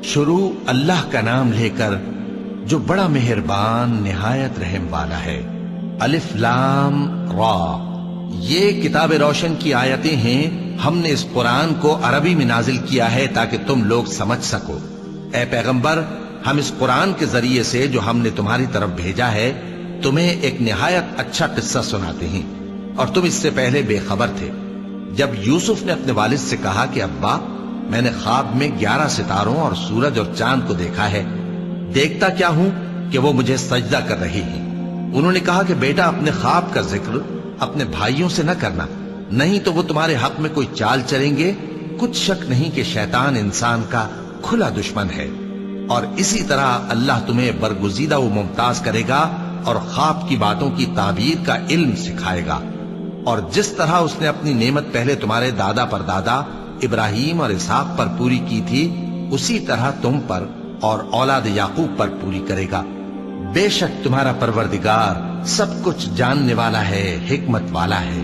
شروع اللہ کا نام لے کر جو بڑا مہربان نہایت رحم والا ہے۔ الف لام را، یہ کتاب روشن کی آیتیں ہیں۔ ہم نے اس قرآن کو عربی میں نازل کیا ہے تاکہ تم لوگ سمجھ سکو۔ اے پیغمبر، ہم اس قرآن کے ذریعے سے جو ہم نے تمہاری طرف بھیجا ہے تمہیں ایک نہایت اچھا قصہ سناتے ہیں، اور تم اس سے پہلے بے خبر تھے۔ جب یوسف نے اپنے والد سے کہا کہ ابا، میں نے خواب میں 11 ستاروں اور سورج اور چاند کو دیکھا ہے، دیکھتا کیا ہوں کہ وہ مجھے سجدہ کر رہے ہیں۔ انہوں نے کہا کہ بیٹا، اپنے خواب کا ذکر اپنے بھائیوں سے نہ کرنا، نہیں تو وہ تمہارے حق میں کوئی چال چلیں گے۔ کچھ شک نہیں کہ شیطان انسان کا کھلا دشمن ہے، اور اسی طرح اللہ تمہیں برگزیدہ و ممتاز کرے گا اور خواب کی باتوں کی تعبیر کا علم سکھائے گا، اور جس طرح اس نے اپنی نعمت پہلے تمہارے دادا پر دادا ابراہیم اور اسحاق پر پوری کی تھی، اسی طرح تم پر اور اولاد یعقوب پر پوری کرے گا۔ بے شک تمہارا پروردگار سب کچھ جاننے والا ہے، حکمت والا ہے۔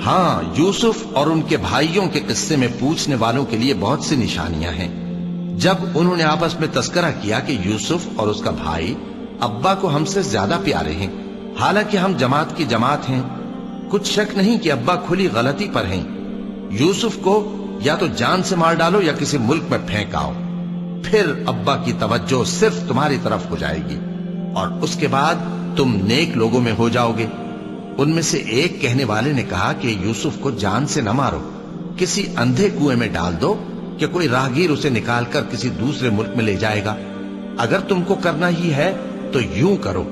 ہاں، یوسف اور ان کے بھائیوں کے قصے میں پوچھنے والوں کے لیے بہت سی نشانیاں ہیں۔ جب انہوں نے آپس میں تذکرہ کیا کہ یوسف اور اس کا بھائی ابا کو ہم سے زیادہ پیارے ہیں، حالانکہ ہم جماعت کی جماعت ہیں، کچھ شک نہیں کہ ابا کھلی غلطی پر ہیں۔ یوسف کو یا تو جان سے مار ڈالو یا کسی ملک میں پھینک آؤ، پھر ابا کی توجہ صرف تمہاری طرف ہو جائے گی، اور اس کے بعد تم نیک لوگوں میں ہو جاؤ گے۔ ان میں سے ایک کہنے والے نے کہا کہ یوسف کو جان سے نہ مارو، کسی اندھے کنویں میں ڈال دو کہ کوئی راہگیر اسے نکال کر کسی دوسرے ملک میں لے جائے گا۔ اگر تم کو کرنا ہی ہے تو یوں کرو۔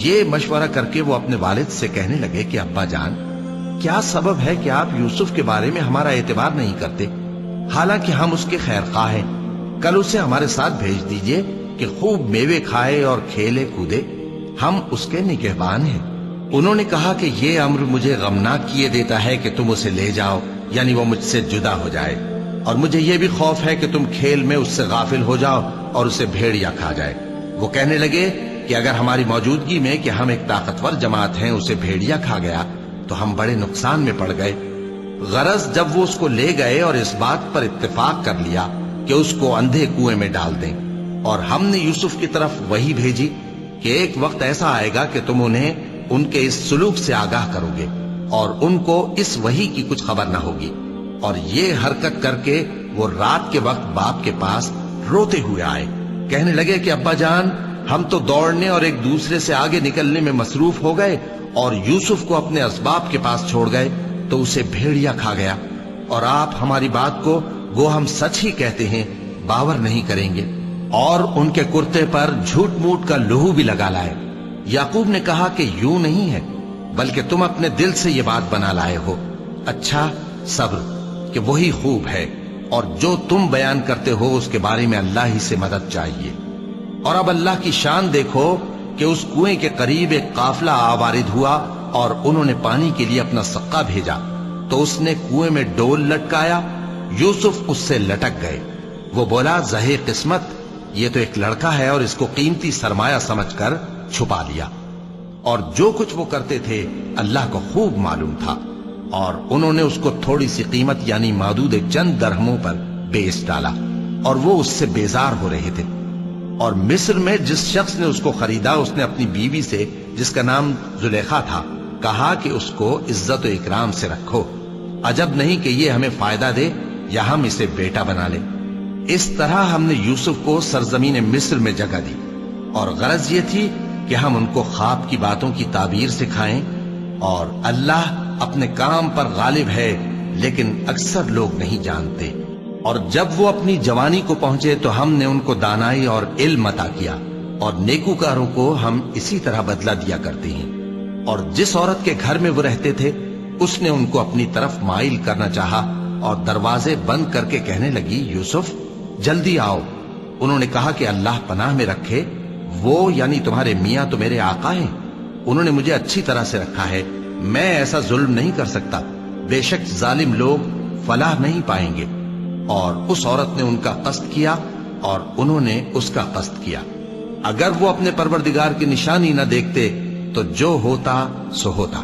یہ مشورہ کر کے وہ اپنے والد سے کہنے لگے کہ ابا جان، کیا سبب ہے کہ آپ یوسف کے بارے میں ہمارا اعتبار نہیں کرتے، حالانکہ ہم اس کے خیر خواہ ہیں؟ کل اسے ہمارے ساتھ بھیج دیجئے کہ خوب میوے کھائے اور کھیلے کودے، ہم اس کے نگہبان ہیں۔ انہوں نے کہا کہ یہ امر مجھے غمناک کیے دیتا ہے کہ تم اسے لے جاؤ، یعنی وہ مجھ سے جدا ہو جائے، اور مجھے یہ بھی خوف ہے کہ تم کھیل میں اس سے غافل ہو جاؤ اور اسے بھیڑیا کھا جائے۔ وہ کہنے لگے کہ اگر ہماری موجودگی میں کہ ہم ایک طاقتور جماعت ہیں اسے بھیڑیا کھا گیا تو ہم بڑے نقصان میں پڑ گئے۔ غرض جب وہ اس کو لے گئے اور اس بات پر اتفاق کر لیا کہ اس کو اندھے کنویں میں ڈال دیں، اور ہم نے یوسف کی طرف وحی بھیجی کہ ایک وقت ایسا آئے گا کہ تم انہیں ان کے اس سلوک سے آگاہ کرو گے، اور ان کو اس وحی کی کچھ خبر نہ ہوگی۔ اور یہ حرکت کر کے وہ رات کے وقت باپ کے پاس روتے ہوئے آئے، کہنے لگے کہ ابا جان، ہم تو دوڑنے اور ایک دوسرے سے آگے نکلنے میں مصروف ہو گئے اور یوسف کو اپنے اسباب کے پاس چھوڑ گئے تو اسے بھیڑیا کھا گیا، اور آپ ہماری بات کو گو ہم سچ ہی کہتے ہیں باور نہیں کریں گے، اور ان کے کرتے پر جھوٹ موٹ کا لہو بھی لگا لائے۔ یعقوب نے کہا کہ یوں نہیں ہے، بلکہ تم اپنے دل سے یہ بات بنا لائے ہو۔ اچھا، صبر کہ وہی خوب ہے، اور جو تم بیان کرتے ہو اس کے بارے میں اللہ ہی سے مدد چاہیے۔ اور اب اللہ کی شان دیکھو کہ اس کنویں کے قریب ایک قافلہ آوارد ہوا، اور انہوں نے پانی کے لیے اپنا سقا بھیجا، تو اس نے کنویں میں ڈول لٹکایا، یوسف اس سے لٹک گئے۔ وہ بولا، زہے قسمت، یہ تو ایک لڑکا ہے، اور اس کو قیمتی سرمایہ سمجھ کر چھپا لیا۔ اور جو کچھ وہ کرتے تھے اللہ کو خوب معلوم تھا، اور انہوں نے اس کو تھوڑی سی قیمت یعنی معدود چند درہموں پر بیچ ڈالا، اور وہ اس سے بیزار ہو رہے تھے۔ اور مصر میں جس شخص نے اس کو خریدا، اس نے اپنی بیوی سے جس کا نام زلیخا تھا کہا کہ اس کو عزت و اکرام سے رکھو، عجب نہیں کہ یہ ہمیں فائدہ دے یا ہم اسے بیٹا بنا لیں۔ اس طرح ہم نے یوسف کو سرزمین مصر میں جگہ دی، اور غرض یہ تھی کہ ہم ان کو خواب کی باتوں کی تعبیر سکھائیں، اور اللہ اپنے کام پر غالب ہے، لیکن اکثر لوگ نہیں جانتے۔ اور جب وہ اپنی جوانی کو پہنچے تو ہم نے ان کو دانائی اور علم عطا کیا، اور نیکوکاروں کو ہم اسی طرح بدلہ دیا کرتے ہیں۔ اور جس عورت کے گھر میں وہ رہتے تھے اس نے ان کو اپنی طرف مائل کرنا چاہا، اور دروازے بند کر کے کہنے لگی، یوسف جلدی آؤ۔ انہوں نے کہا کہ اللہ پناہ میں رکھے، وہ یعنی تمہارے میاں تو میرے آقا ہیں، انہوں نے مجھے اچھی طرح سے رکھا ہے، میں ایسا ظلم نہیں کر سکتا، بے شک ظالم لوگ فلاح نہیں پائیں گے۔ اور اس عورت نے ان کا قصد کیا، اور انہوں نے اس کا قصد کیا۔ اگر وہ اپنے پروردگار کی نشانی نہ دیکھتے تو جو ہوتا سو ہوتا۔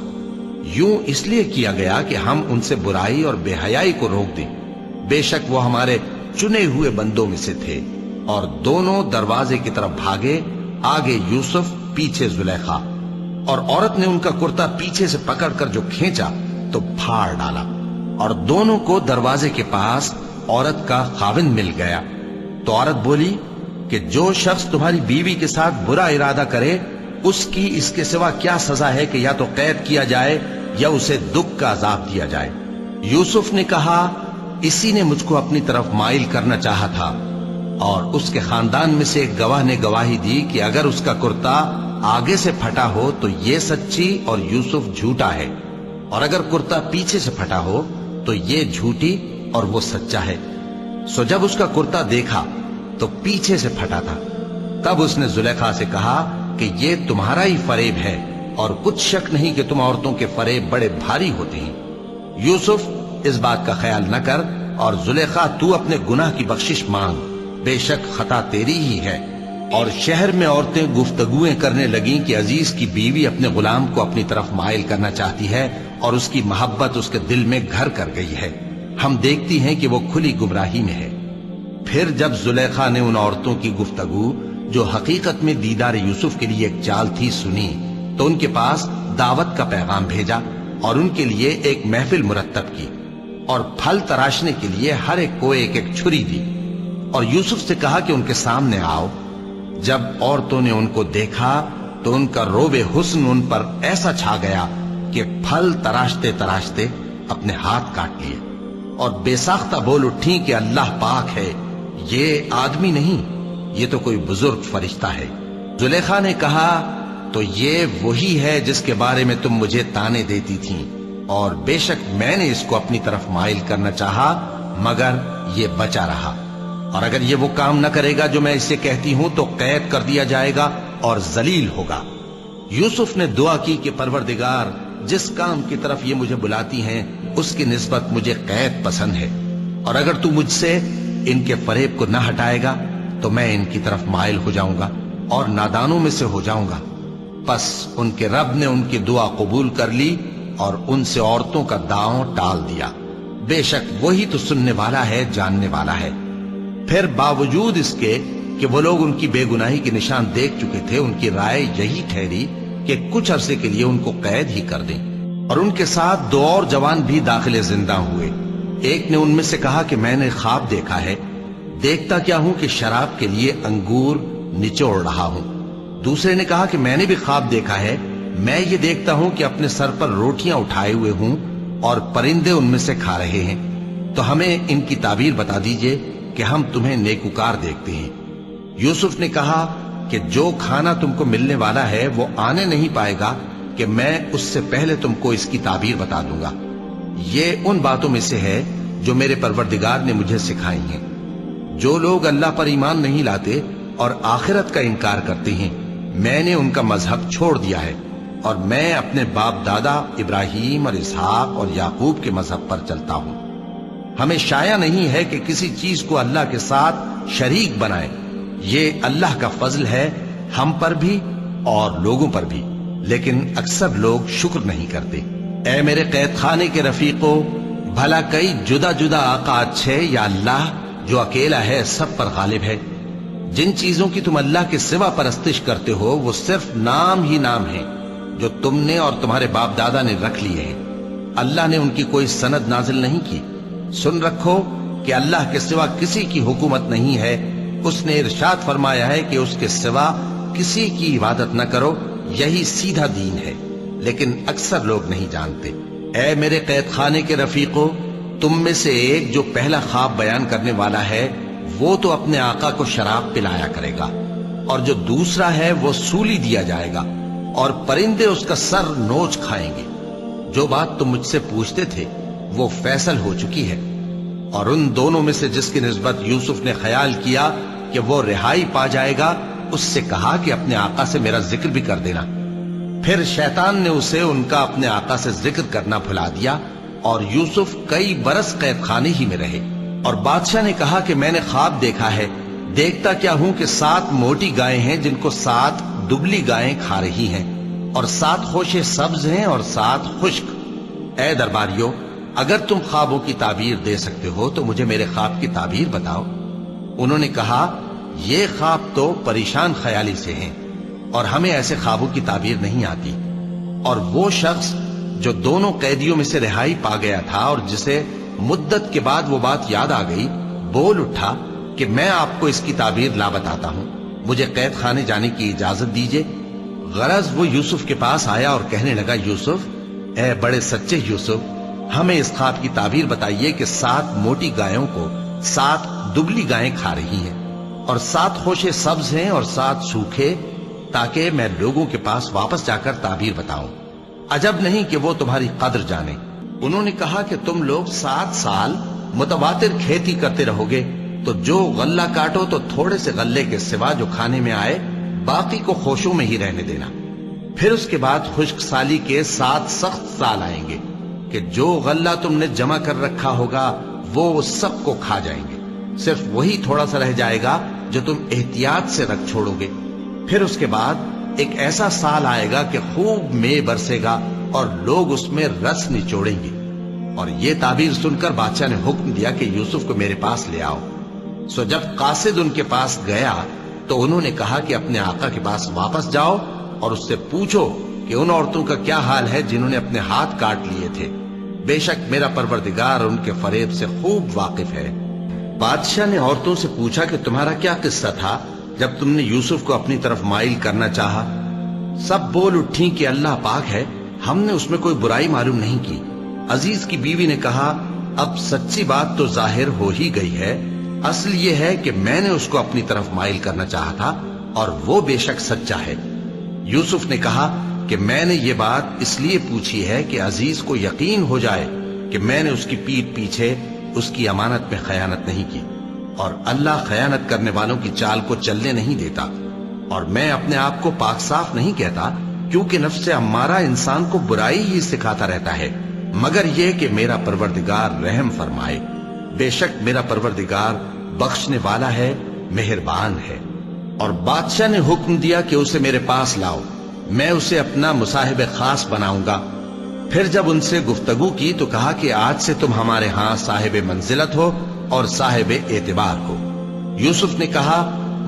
یوں اس لیے کیا گیا کہ ہم ان سے برائی اور بے حیائی کو روک دیں، بے شک وہ ہمارے چنے ہوئے بندوں میں سے تھے، اور دونوں دروازے کی طرف بھاگے، آگے یوسف، پیچھے زلیخا، اور عورت نے ان کا کرتا پیچھے سے پکڑ کر جو کھینچا تو پھاڑ ڈالا، اور دونوں کو دروازے کے پاس عورت کا خاوند مل گیا۔ تو عورت بولی کہ جو شخص تمہاری بیوی کے ساتھ برا ارادہ کرے، اس کی اس کے سوا کیا سزا ہے کہ یا تو قید کیا جائے یا اسے دکھ کا عذاب دیا جائے۔ یوسف نے کہا، اسی نے مجھ کو اپنی طرف مائل کرنا چاہا تھا، اور اس کے خاندان میں سے ایک گواہ نے گواہی دی کہ اگر اس کا کرتا آگے سے پھٹا ہو تو یہ سچی اور یوسف جھوٹا ہے، اور اگر کرتا پیچھے سے پھٹا ہو تو یہ جھوٹی اور وہ سچا ہے۔ سو جب اس کا کرتا دیکھا تو پیچھے سے پھٹا تھا، تب اس نے زلیخا سے کہا کہ یہ تمہارا ہی فریب ہے، اور کچھ شک نہیں کہ تم عورتوں کے فریب بڑے بھاری ہوتے ہیں۔ یوسف، اس بات کا خیال نہ کر، اور زلیخا تو اپنے گناہ کی بخشش مانگ، بے شک خطا تیری ہی ہے۔ اور شہر میں عورتیں گفتگویں کرنے لگیں کہ عزیز کی بیوی اپنے غلام کو اپنی طرف مائل کرنا چاہتی ہے، اور اس کی محبت اس کے دل میں گھر کر گئی ہے، ہم دیکھتی ہیں کہ وہ کھلی گمراہی میں ہے۔ پھر جب زلیخا نے ان عورتوں کی گفتگو جو حقیقت میں دیدار یوسف کے لیے ایک چال تھی سنی، تو ان کے پاس دعوت کا پیغام بھیجا اور ان کے لیے ایک محفل مرتب کی، اور پھل تراشنے کے لیے ہر ایک کو ایک ایک چھری دی، اور یوسف سے کہا کہ ان کے سامنے آؤ۔ جب عورتوں نے ان کو دیکھا تو ان کا روب حسن ان پر ایسا چھا گیا کہ پھل تراشتے تراشتے اپنے ہاتھ کاٹ لیے، اور بے ساختہ بول اٹھی کہ اللہ پاک ہے، یہ آدمی نہیں، یہ تو کوئی بزرگ فرشتہ ہے۔ زلیخا نے کہا، تو یہ وہی ہے جس کے بارے میں تم مجھے تانے دیتی تھیں، اور بے شک میں نے اس کو اپنی طرف مائل کرنا چاہا، مگر یہ بچا رہا، اور اگر یہ وہ کام نہ کرے گا جو میں اسے کہتی ہوں تو قید کر دیا جائے گا اور ذلیل ہوگا۔ یوسف نے دعا کی کہ پروردگار، جس کام کی طرف یہ مجھے بلاتی ہیں اس کی نسبت مجھے قید پسند ہے، اور اگر تو مجھ سے ان کے فریب کو نہ ہٹائے گا تو میں ان کی طرف مائل ہو جاؤں گا اور نادانوں میں سے ہو جاؤں گا۔ پس ان کے رب نے ان کی دعا قبول کر لی اور ان سے عورتوں کا داؤں ٹال دیا، بے شک وہی تو سننے والا ہے، جاننے والا ہے۔ پھر باوجود اس کے کہ وہ لوگ ان کی بے گناہی کے نشان دیکھ چکے تھے، ان کی رائے یہی ٹھہری کہ کچھ عرصے کے لیے ان کو قید ہی کر دیں، اور ان کے ساتھ دو اور جوان بھی داخل زندہ ہوئے۔ ایک نے ان میں سے کہا کہ میں نے خواب دیکھا ہے، دیکھتا کیا ہوں کہ شراب کے لیے انگور نچوڑ رہا ہوں۔ دوسرے نے کہا کہ میں نے بھی خواب دیکھا ہے، میں یہ دیکھتا ہوں کہ اپنے سر پر روٹیاں اٹھائے ہوئے ہوں اور پرندے ان میں سے کھا رہے ہیں، تو ہمیں ان کی تعبیر بتا دیجئے کہ ہم تمہیں نیکوکار دیکھتے ہیں۔ یوسف نے کہا کہ جو کھانا تم کو ملنے والا ہے وہ آنے نہیں پائے گا کہ میں اس سے پہلے تم کو اس کی تعبیر بتا دوں گا۔ یہ ان باتوں میں سے ہے جو میرے پروردگار نے مجھے سکھائی ہیں۔ جو لوگ اللہ پر ایمان نہیں لاتے اور آخرت کا انکار کرتے ہیں، میں نے ان کا مذہب چھوڑ دیا ہے، اور میں اپنے باپ دادا ابراہیم اور اسحاق اور یعقوب کے مذہب پر چلتا ہوں۔ ہمیں شایع نہیں ہے کہ کسی چیز کو اللہ کے ساتھ شریک بنائے، یہ اللہ کا فضل ہے ہم پر بھی اور لوگوں پر بھی، لیکن اکثر لوگ شکر نہیں کرتے۔ اے میرے قید خانے کے رفیقو، بھلا کئی جدا جدا آقا اچھے یا اللہ جو اکیلا ہے سب پر غالب ہے؟ جن چیزوں کی تم اللہ کے سوا پرستش کرتے ہو وہ صرف نام ہی نام ہیں جو تم نے اور تمہارے باپ دادا نے رکھ لیے ہیں، اللہ نے ان کی کوئی سند نازل نہیں کی۔ سن رکھو کہ اللہ کے سوا کسی کی حکومت نہیں ہے، اس نے ارشاد فرمایا ہے کہ اس کے سوا کسی کی عبادت نہ کرو، یہی سیدھا دین ہے، لیکن اکثر لوگ نہیں جانتے۔ اے میرے قید خانے کے رفیقو، تم میں سے ایک جو پہلا خواب بیان کرنے والا ہے وہ تو اپنے آقا کو شراب پلایا کرے گا، اور جو دوسرا ہے وہ سولی دیا جائے گا، اور پرندے اس کا سر نوچ کھائیں گے۔ جو بات تم مجھ سے پوچھتے تھے وہ فیصل ہو چکی ہے، اور ان دونوں میں سے جس کی نسبت یوسف نے خیال کیا کہ وہ رہائی پا جائے گا، اس سے کہا کہ اپنے آقا سے میرا ذکر بھی کر دینا۔ پھر شیطان نے اسے ان کا اپنے آقا سے ذکر کرنا بھلا دیا، اور یوسف کئی برس قید خانے ہی میں رہے۔ اور بادشاہ نے کہا کہ میں نے خواب دیکھا ہے، دیکھتا کیا ہوں کہ 7 موٹی گائیں ہیں جن کو 7 دبلی گائیں کھا رہی ہیں، اور 7 خوشے سبز ہیں اور 7 خشک۔ اے درباریو، اگر تم خوابوں کی تعبیر دے سکتے ہو تو مجھے میرے خواب کی تعبیر بتاؤ۔ انہوں نے کہا، یہ خواب تو پریشان خیالی سے ہیں اور ہمیں ایسے خوابوں کی تعبیر نہیں آتی۔ اور وہ شخص جو دونوں قیدیوں میں سے رہائی پا گیا تھا اور جسے مدت کے بعد وہ بات یاد آ گئی، بول اٹھا کہ میں آپ کو اس کی تعبیر لا بتاتا ہوں، مجھے قید خانے جانے کی اجازت دیجیے۔ غرض وہ یوسف کے پاس آیا اور کہنے لگا، یوسف، اے بڑے سچے یوسف، ہمیں اس خواب کی تعبیر بتائیے کہ 7 موٹی گایوں کو 7 دبلی گائیں کھا رہی ہیں اور 7 خوشے سبز ہیں اور 7 سوکھے، تاکہ میں لوگوں کے پاس واپس جا کر تعبیر بتاؤں۔ عجب نہیں کہ وہ تمہاری قدر جانے۔ انہوں نے کہا کہ تم لوگ 7 سال متواتر کھیتی کرتے رہو گے، تو جو غلہ کاٹو تو تھوڑے سے غلے کے سوا جو کھانے میں آئے باقی کو خوشوں میں ہی رہنے دینا۔ پھر اس کے بعد خشک سالی کے 7 سخت سال آئیں گے کہ جو غلہ تم نے جمع کر رکھا ہوگا وہ سب کو کھا جائیں گے، صرف وہی تھوڑا سا رہ جائے گا جو تم احتیاط سے رکھ چھوڑو گے۔ پھر اس کے بعد ایک ایسا سال آئے گا کہ خوب مے برسے گا اور لوگ اس میں رس نچوڑیں گے۔ اور یہ تعبیر سن کر بادشاہ نے حکم دیا کہ یوسف کو میرے پاس لے آؤ۔ سو جب قاصد ان کے پاس گیا تو انہوں نے کہا کہ اپنے آقا کے پاس واپس جاؤ اور اس سے پوچھو کہ ان عورتوں کا کیا حال ہے جنہوں نے اپنے ہاتھ کاٹ لیے تھے، بے شک میرا پروردگار ان کے فریب سے خوب واقف ہے۔ بادشاہ نے عورتوں سے پوچھا کہ تمہارا کیا قصہ تھا جب تم نے یوسف کو اپنی طرف مائل کرنا چاہا؟ سب بول اٹھیں کہ اللہ پاک ہے، ہم نے اس میں کوئی برائی معلوم نہیں کی۔ عزیز کی بیوی نے کہا، اب سچی بات تو ظاہر ہو ہی گئی ہے، اصل یہ ہے کہ میں نے اس کو اپنی طرف مائل کرنا چاہا تھا اور وہ بے شک سچا ہے۔ یوسف نے کہا کہ میں نے یہ بات اس لیے پوچھی ہے کہ عزیز کو یقین ہو جائے کہ میں نے اس کی پیٹھ پیچھے اس کی امانت میں خیانت نہیں کی، اور اللہ خیانت کرنے والوں کی چال کو چلنے نہیں دیتا۔ اور میں اپنے آپ کو پاک صاف نہیں کہتا، کیونکہ نفس امارہ انسان کو برائی ہی سکھاتا رہتا ہے، مگر یہ کہ میرا پروردگار رحم فرمائے، بے شک میرا پروردگار بخشنے والا ہے، مہربان ہے۔ اور بادشاہ نے حکم دیا کہ اسے میرے پاس لاؤ، میں اسے اپنا مصاحب خاص بناؤں گا۔ پھر جب ان سے گفتگو کی تو کہا کہ آج سے تم ہمارے ہاں صاحب منزلت ہو اور صاحب اعتبار ہو۔ یوسف نے کہا،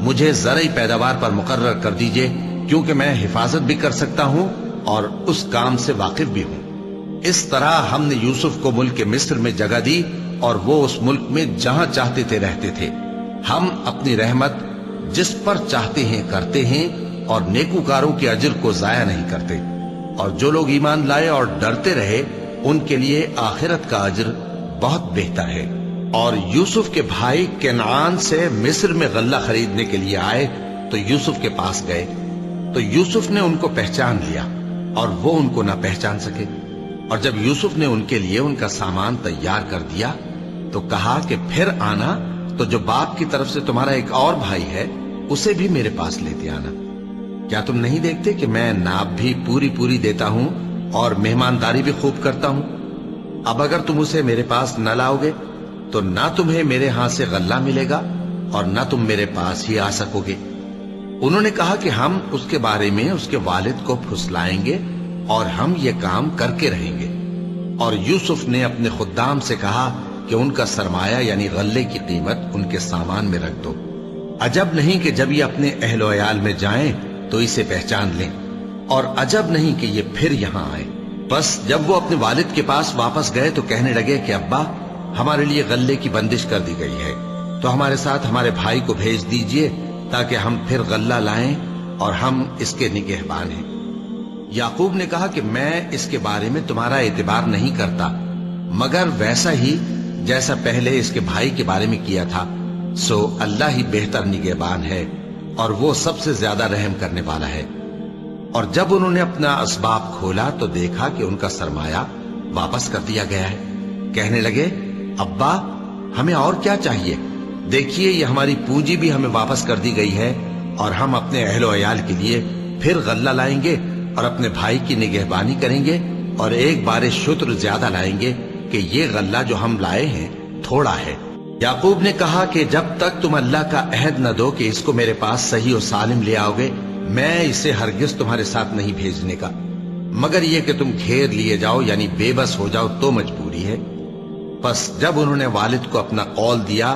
مجھے زرعی پیداوار پر مقرر کر دیجئے، کیونکہ میں حفاظت بھی کر سکتا ہوں اور اس کام سے واقف بھی ہوں۔ اس طرح ہم نے یوسف کو ملک مصر میں جگہ دی اور وہ اس ملک میں جہاں چاہتے تھے رہتے تھے۔ ہم اپنی رحمت جس پر چاہتے ہیں کرتے ہیں اور نیکوکاروں کے اجر کو ضائع نہیں کرتے، اور جو لوگ ایمان لائے اور ڈرتے رہے ان کے لیے آخرت کا اجر بہت بہتر ہے۔ اور یوسف کے بھائی کنعان سے مصر میں غلہ خریدنے کے لیے آئے تو یوسف کے پاس گئے، تو یوسف نے ان کو پہچان لیا اور وہ ان کو نہ پہچان سکے۔ اور جب یوسف نے ان کے لیے ان کا سامان تیار کر دیا تو کہا کہ پھر آنا تو جو باپ کی طرف سے تمہارا ایک اور بھائی ہے اسے بھی میرے پاس لیتے آنا۔ کیا تم نہیں دیکھتے کہ میں ناب بھی پوری دیتا ہوں اور مہمانداری بھی خوب کرتا ہوں؟ اب اگر تم اسے میرے پاس نہ لاؤ گے تو نہ تمہیں میرے ہاں سے غلہ ملے گا اور نہ تم میرے پاس ہی آ سکو گے۔ انہوں نے کہا کہ ہم اس کے بارے میں اس کے والد کو پھسلائیں گے اور ہم یہ کام کر کے رہیں گے۔ اور یوسف نے اپنے خدام سے کہا کہ ان کا سرمایہ یعنی غلے کی قیمت ان کے سامان میں رکھ دو۔ عجب نہیں کہ جب یہ اپنے اہل و عیال میں جائیں تو اسے پہچان لیں، اور عجب نہیں کہ یہ پھر یہاں آئے۔ بس جب وہ اپنے والد کے پاس واپس گئے تو کہنے لگے کہ ابا، ہمارے لیے غلے کی بندش کر دی گئی ہے، تو ہمارے ساتھ ہمارے بھائی کو بھیج دیجئے تاکہ ہم پھر غلہ لائیں اور ہم اس کے نگہبان ہیں۔ یعقوب نے کہا کہ میں اس کے بارے میں تمہارا اعتبار نہیں کرتا، مگر ویسا ہی جیسا پہلے اس کے بھائی کے بارے میں کیا تھا، سو اللہ ہی بہتر نگہبان ہے اور وہ سب سے زیادہ رحم کرنے والا ہے۔ اور جب انہوں نے اپنا اسباب کھولا تو دیکھا کہ ان کا سرمایہ واپس کر دیا گیا ہے۔ کہنے لگے، ابا، ہمیں اور کیا چاہیے؟ دیکھیے یہ ہماری پونجی بھی ہمیں واپس کر دی گئی ہے، اور ہم اپنے اہل و عیال کے لیے پھر غلہ لائیں گے اور اپنے بھائی کی نگہبانی کریں گے، اور ایک بار شتر زیادہ لائیں گے کہ یہ غلہ جو ہم لائے ہیں تھوڑا ہے۔ یعقوب نے کہا کہ جب تک تم اللہ کا عہد نہ دو کہ اس کو میرے پاس صحیح و سالم لے آؤ گے، میں اسے ہرگز تمہارے ساتھ نہیں بھیجنے کا، مگر یہ کہ تم گھیر لیے جاؤ یعنی بے بس ہو جاؤ تو مجبوری ہے۔ پس جب انہوں نے والد کو اپنا قول دیا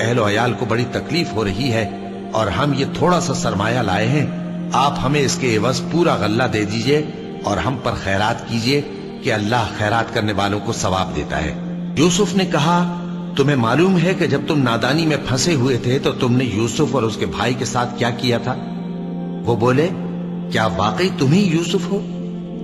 اہل و عیال کو بڑی تکلیف ہو رہی ہے اور ہم یہ تھوڑا سا سرمایہ لائے ہیں، آپ ہمیں اس کے عوض پورا غلہ دے دیجئے اور ہم پر خیرات کیجئے کہ اللہ خیرات کرنے والوں کو ثواب دیتا ہے۔ یوسف نے کہا، تمہیں معلوم ہے کہ جب تم نادانی میں پھنسے ہوئے تھے تو تم نے یوسف اور اس کے بھائی کے ساتھ کیا کیا تھا؟ وہ بولے، کیا واقعی تم ہی یوسف ہو؟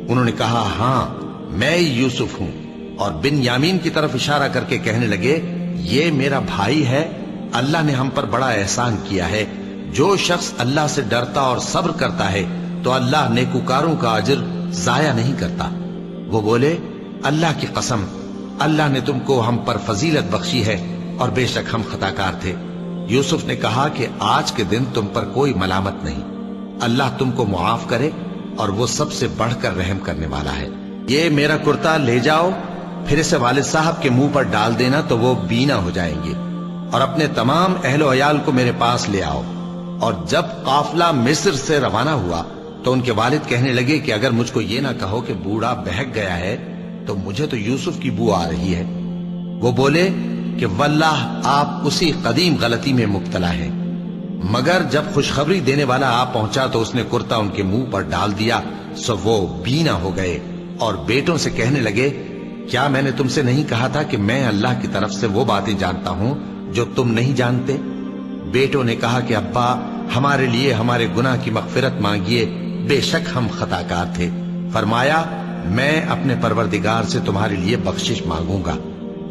انہوں نے کہا، ہاں میں یوسف ہوں، اور بن یامین کی طرف اشارہ کر کے کہنے لگے، یہ میرا بھائی ہے، اللہ نے ہم پر بڑا احسان کیا ہے۔ جو شخص اللہ سے ڈرتا اور صبر کرتا ہے تو اللہ نیکوکاروں کا اجر ضائع نہیں کرتا۔ وہ بولے، اللہ کی قسم، اللہ نے تم کو ہم پر فضیلت بخشی ہے اور بے شک ہم خطا کار تھے۔ یوسف نے کہا کہ آج کے دن تم پر کوئی ملامت نہیں، اللہ تم کو معاف کرے اور وہ سب سے بڑھ کر رحم کرنے والا ہے۔ یہ میرا کرتا لے جاؤ، پھر اسے والد صاحب کے منہ پر ڈال دینا تو وہ بینا ہو جائیں گے، اور اپنے تمام اہل و عیال کو میرے پاس لے آؤ۔ اور جب قافلہ مصر سے روانہ ہوا تو ان کے والد کہنے لگے کہ اگر مجھ کو یہ نہ کہو کہ بوڑھا بہک گیا ہے تو مجھے تو یوسف کی بو آ رہی ہے۔ وہ بولے کہ واللہ آپ اسی قدیم غلطی میں مبتلا ہیں۔ مگر جب خوشخبری دینے والا آ پہنچا تو اس نے کرتا ان کے منہ پر ڈال دیا، سو وہ بینا ہو گئے اور بیٹوں سے کہنے لگے، کیا میں نے تم سے نہیں کہا تھا کہ میں اللہ کی طرف سے وہ باتیں جانتا ہوں جو تم نہیں جانتے؟ بیٹوں نے کہا کہ ابا، ہمارے لیے ہمارے گناہ کی مغفرت مانگیے، بے شک ہم خطا کار تھے۔ فرمایا، میں اپنے پروردگار سے تمہارے لیے بخشش مانگوں گا،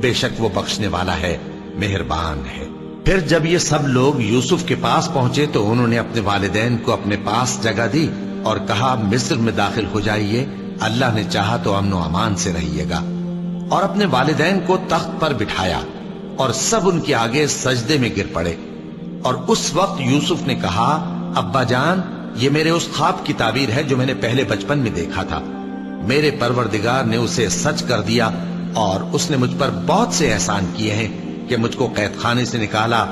بے شک وہ بخشنے والا ہے، مہربان ہے۔ پھر جب یہ سب لوگ یوسف کے پاس پہنچے تو انہوں نے اپنے والدین کو اپنے پاس جگہ دی اور کہا، مصر میں داخل ہو جائیے، اللہ نے چاہا تو امن و امان سے رہیے گا۔ اور اپنے والدین کو تخت پر بٹھایا اور سب ان کے آگے سجدے میں گر پڑے۔ اور اس وقت یوسف نے کہا، ابا جان، یہ میرے اس خواب کی تعبیر ہے جو میں نے پہلے بچپن میں دیکھا تھا۔ میرے پروردگار نے اسے سچ کر دیا اور اس نے مجھ پر بہت سے احسان کیے ہیں کہ مجھ کو قید خانے سے نکالا،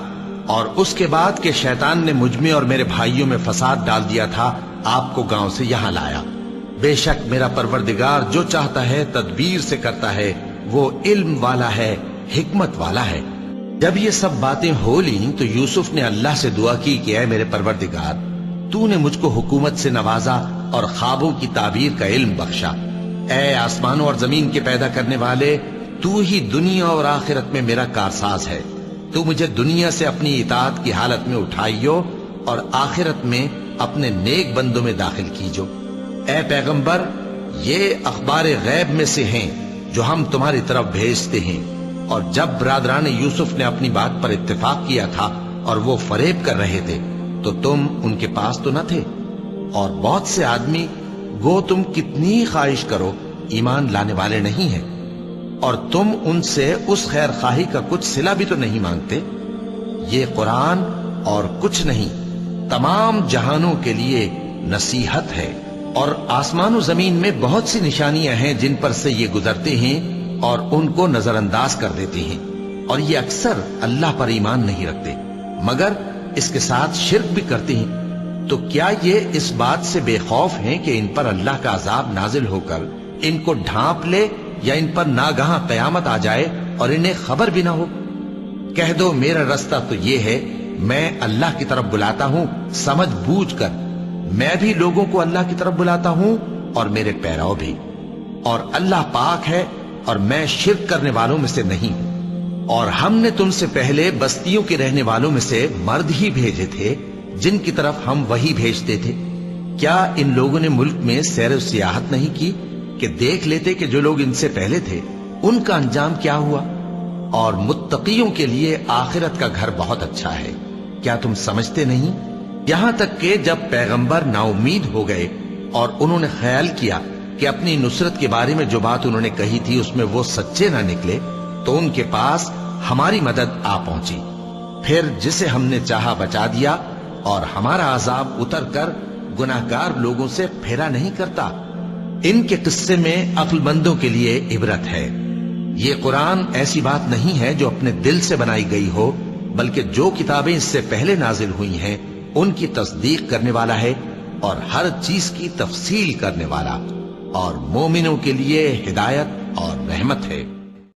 اور اس کے بعد کہ شیطان نے مجھ میں اور میرے بھائیوں میں فساد ڈال دیا تھا، آپ کو گاؤں سے یہاں لایا۔ بے شک میرا پروردگار جو چاہتا ہے تدبیر سے کرتا ہے، وہ علم والا ہے، حکمت والا ہے۔ جب یہ سب باتیں ہو لیں تو یوسف نے اللہ سے دعا کی کہ اے میرے پروردگار، تو نے مجھ کو حکومت سے نوازا اور خوابوں کی تعبیر کا علم بخشا۔ اے آسمانوں اور زمین کے پیدا کرنے والے، تو ہی دنیا اور آخرت میں میرا کارساز ہے۔ تو مجھے دنیا سے اپنی اطاعت کی حالت میں اٹھائیو اور آخرت میں اپنے نیک بندوں میں داخل کیجو۔ اے پیغمبر، یہ اخبار غیب میں سے ہیں جو ہم تمہاری طرف بھیجتے ہیں۔ اور جب برادران یوسف نے اپنی بات پر اتفاق کیا تھا اور وہ فریب کر رہے تھے تو تم ان کے پاس تو نہ تھے، اور بہت سے آدمی گو تم کتنی خواہش کرو ایمان لانے والے نہیں ہیں، اور تم ان سے اس خیر خواہی کا کچھ صلہ بھی تو نہیں مانگتے۔ یہ قرآن اور کچھ نہیں، تمام جہانوں کے لیے نصیحت ہے، اور آسمان و زمین میں بہت سی نشانیاں ہیں جن پر سے یہ گزرتے ہیں اور ان کو نظر انداز کر دیتے ہیں، اور یہ اکثر اللہ پر ایمان نہیں رکھتے مگر اس کے ساتھ شرک بھی کرتے ہیں۔ تو کیا یہ اس بات سے بے خوف ہیں کہ ان پر اللہ کا عذاب نازل ہو کر ان کو ڈھانپ لے، یا ان پر ناگہاں قیامت آ جائے اور انہیں خبر بھی نہ ہو؟ کہہ دو، میرا رستہ تو یہ ہے، میں اللہ کی طرف بلاتا ہوں سمجھ بوجھ کر، میں بھی لوگوں کو اللہ کی طرف بلاتا ہوں اور میرے پیرو بھی، اور اللہ پاک ہے اور میں شرک کرنے والوں میں سے نہیں ہوں۔ اور ہم نے تم سے پہلے بستیوں کے رہنے والوں میں سے مرد ہی بھیجے تھے جن کی طرف ہم وہی بھیجتے تھے۔ کیا ان لوگوں نے ملک میں سیر و سیاحت نہیں کی کہ دیکھ لیتے کہ جو لوگ ان سے پہلے تھے ان کا انجام کیا ہوا؟ اور متقیوں کے لیے آخرت کا گھر بہت اچھا ہے، کیا تم سمجھتے نہیں؟ یہاں تک کہ جب پیغمبر نا امید ہو گئے اور انہوں نے خیال کیا کہ اپنی نصرت کے بارے میں جو بات انہوں نے کہی تھی اس میں وہ سچے نہ نکلے، تو ان کے پاس ہماری مدد آ پہنچی۔ پھر جسے ہم نے چاہا بچا دیا، اور ہمارا عذاب اتر کر گناہگار لوگوں سے پھیرا نہیں کرتا۔ ان کے قصے میں عقل مندوں کے لیے عبرت ہے۔ یہ قرآن ایسی بات نہیں ہے جو اپنے دل سے بنائی گئی ہو، بلکہ جو کتابیں اس سے پہلے نازل ہوئی ہیں ان کی تصدیق کرنے والا ہے اور ہر چیز کی تفصیل کرنے والا، اور مومنوں کے لیے ہدایت اور رحمت ہے۔